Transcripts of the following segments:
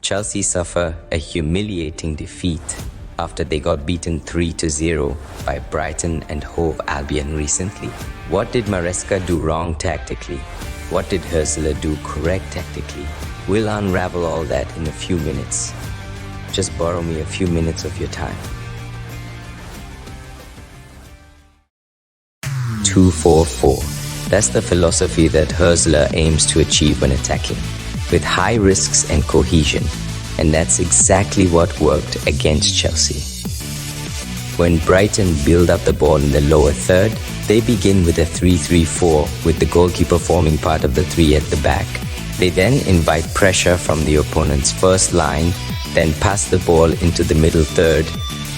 Chelsea suffer a humiliating defeat after they got beaten 3-0 by Brighton and Hove Albion recently. What did Maresca do wrong tactically? What did Hürzeler do correct tactically? We'll unravel all that in a few minutes. Just borrow me a few minutes of your time. 2-4-4. That's the philosophy that Hürzeler aims to achieve when attacking, with high risks and cohesion, and that's exactly what worked against Chelsea. When Brighton build up the ball in the lower third, they begin with a 3-3-4 with the goalkeeper forming part of the three at the back. They then invite pressure from the opponent's first line, then pass the ball into the middle third,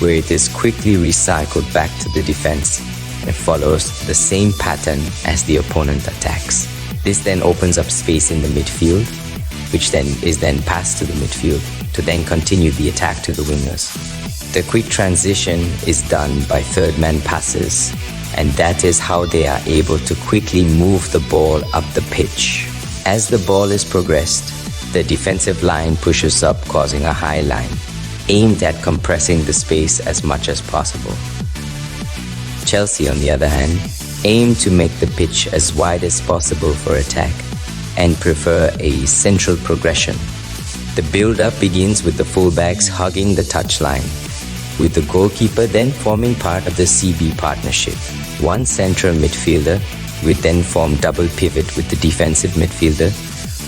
where it is quickly recycled back to the defense and follows the same pattern as the opponent attacks. This then opens up space in the midfield, which then is passed to the midfield to then continue the attack to the wingers. The quick transition is done by third man passes, and that is how they are able to quickly move the ball up the pitch. As the ball is progressed, the defensive line pushes up, causing a high line, aimed at compressing the space as much as possible. Chelsea, on the other hand, aim to make the pitch as wide as possible for attack and prefer a central progression. The build-up begins with the fullbacks hugging the touchline, with the goalkeeper then forming part of the CB partnership. One central midfielder would then form double pivot with the defensive midfielder,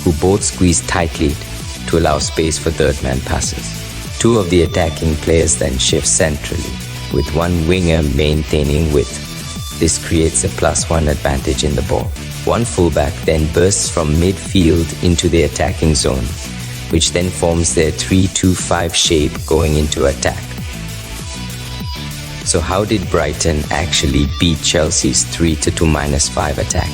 who both squeeze tightly to allow space for third-man passes. Two of the attacking players then shift centrally, with one winger maintaining width. This creates a +1 advantage in the ball. One fullback then bursts from midfield into the attacking zone, which then forms their 3-2-5 shape going into attack. So how did Brighton actually beat Chelsea's 3-2-5 attack?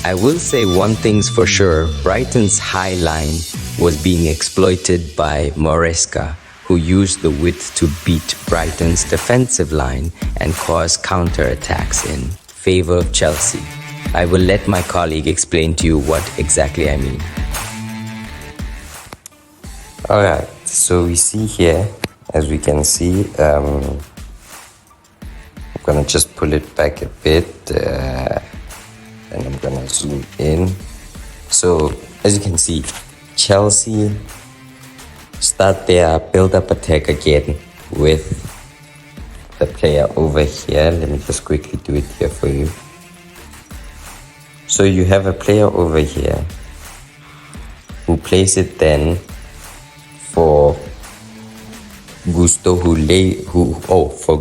I will say one thing's for sure, Brighton's high line was being exploited by Maresca, who used the width to beat Brighton's defensive line and cause counter-attacks in favor of Chelsea. I will let my colleague explain to you what exactly I mean. Alright, so we see here, as we can see, I'm gonna just pull it back a bit and I'm gonna zoom in. So, as you can see, Chelsea start their build-up attack again with the player over here. Let me just quickly do it here for you. So you have a player over here who plays it then for for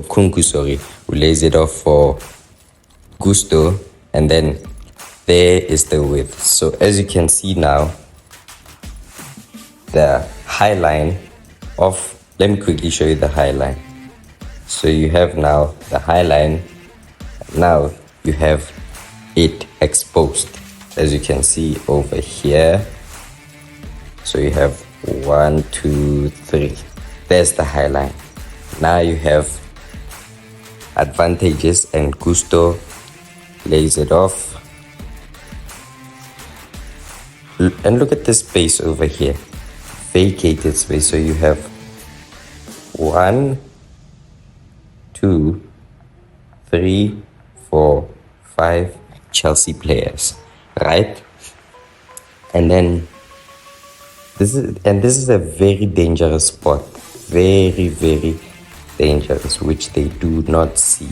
Kunku, who lays it off for Gusto, and then there is the width. So as you can see now, the high line of, let me quickly show you the high line. So you have now the high line, now you have it exposed, as you can see over here. So you have 1, 2, 3, there's the high line. Now you have advantages and Gusto lays it off. And look at this space over here, vacated space. So you have 1, 2, 3, 4, 5 Chelsea players, right? And then this is a very dangerous spot, very, very dangerous, which they do not see.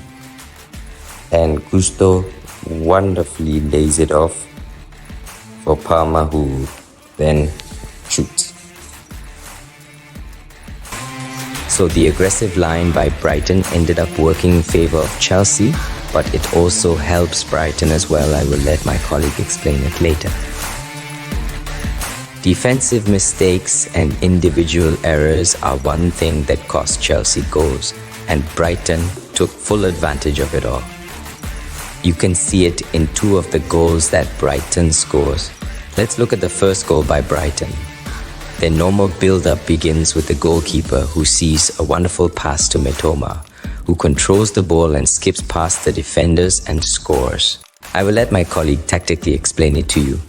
And Gusto wonderfully lays it off for Palmer, who then shoots. So the aggressive line by Brighton ended up working in favor of Chelsea, but it also helps Brighton as well. I will let my colleague explain it later. Defensive mistakes and individual errors are one thing that cost Chelsea goals, and Brighton took full advantage of it all. You can see it in two of the goals that Brighton scores. Let's look at the first goal by Brighton. Their normal build-up begins with the goalkeeper, who sees a wonderful pass to Mitoma, who controls the ball and skips past the defenders and scores. I will let my colleague tactically explain it to you.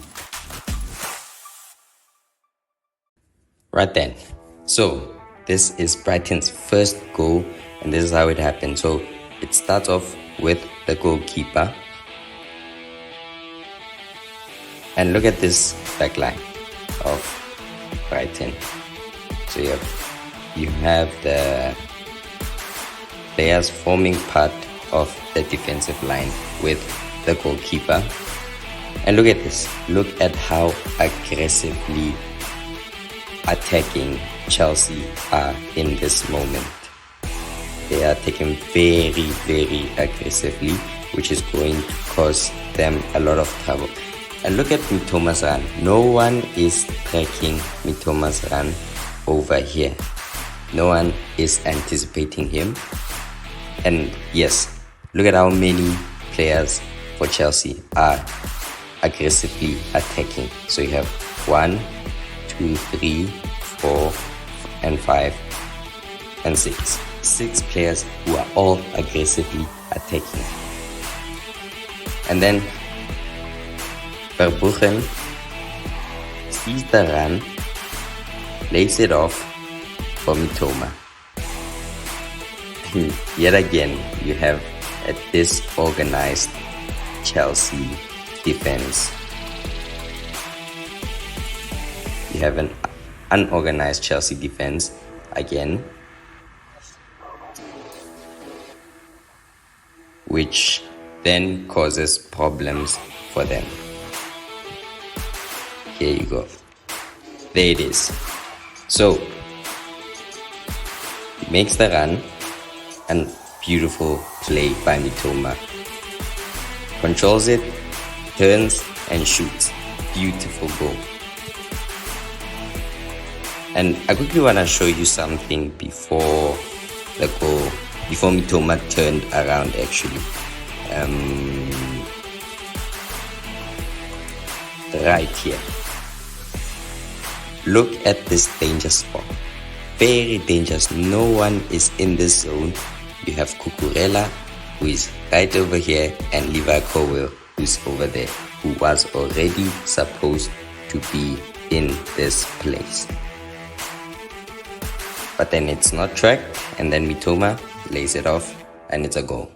Right then. So this is Brighton's first goal, and this is how it happened. So it starts off with the goalkeeper. And look at this back line of Brighton. So you have the players forming part of the defensive line with the goalkeeper. And look at this. Look at how aggressively attacking Chelsea are in this moment. They are taking very, very aggressively, which is going to cause them a lot of trouble. And look at Mitoma's run. No one is tracking Mitoma's run over here. No one is anticipating him. And yes, look at how many players for Chelsea are aggressively attacking. So you have 1, 2, 3, 4, and 5, and 6. 6 players who are all aggressively attacking. And then Verbruggen sees the run, lays it off for Mitoma. Yet again, you have a disorganized Chelsea defense. You have an unorganized Chelsea defense again, which then causes problems for them. Here you go. There it is. So, he makes the run, and beautiful play by Mitoma. Controls it, turns, and shoots. Beautiful goal. And I quickly want to show you something before the goal, before Mitoma turned around actually. Right here. Look at this danger spot. Very dangerous. No one is in this zone. You have Cucurella, who is right over here, and Levi Colwill, who's over there, who was already supposed to be in this place. But then it's not tracked, and then Mitoma lays it off, and it's a goal.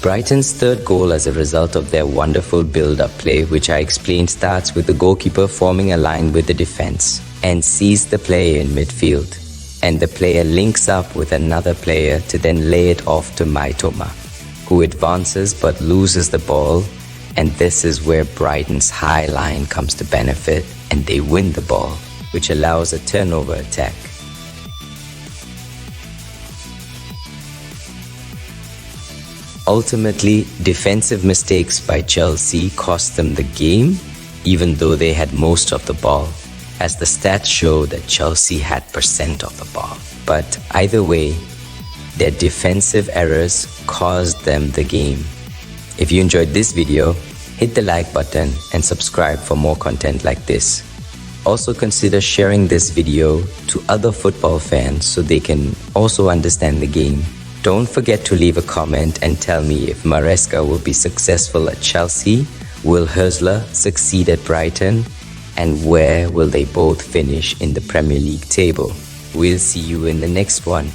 Brighton's third goal as a result of their wonderful build-up play, which I explained, starts with the goalkeeper forming a line with the defense and sees the player in midfield. And the player links up with another player to then lay it off to Mitoma, who advances but loses the ball. And this is where Brighton's high line comes to benefit, and they win the ball, which allows a turnover attack. Ultimately, defensive mistakes by Chelsea cost them the game, even though they had most of the ball, as the stats show that Chelsea had % of the ball. But either way, their defensive errors caused them the game. If you enjoyed this video, hit the like button and subscribe for more content like this. Also consider sharing this video to other football fans so they can also understand the game. Don't forget to leave a comment and tell me if Maresca will be successful at Chelsea, will Hürsler succeed at Brighton, and where will they both finish in the Premier League table. We'll see you in the next one.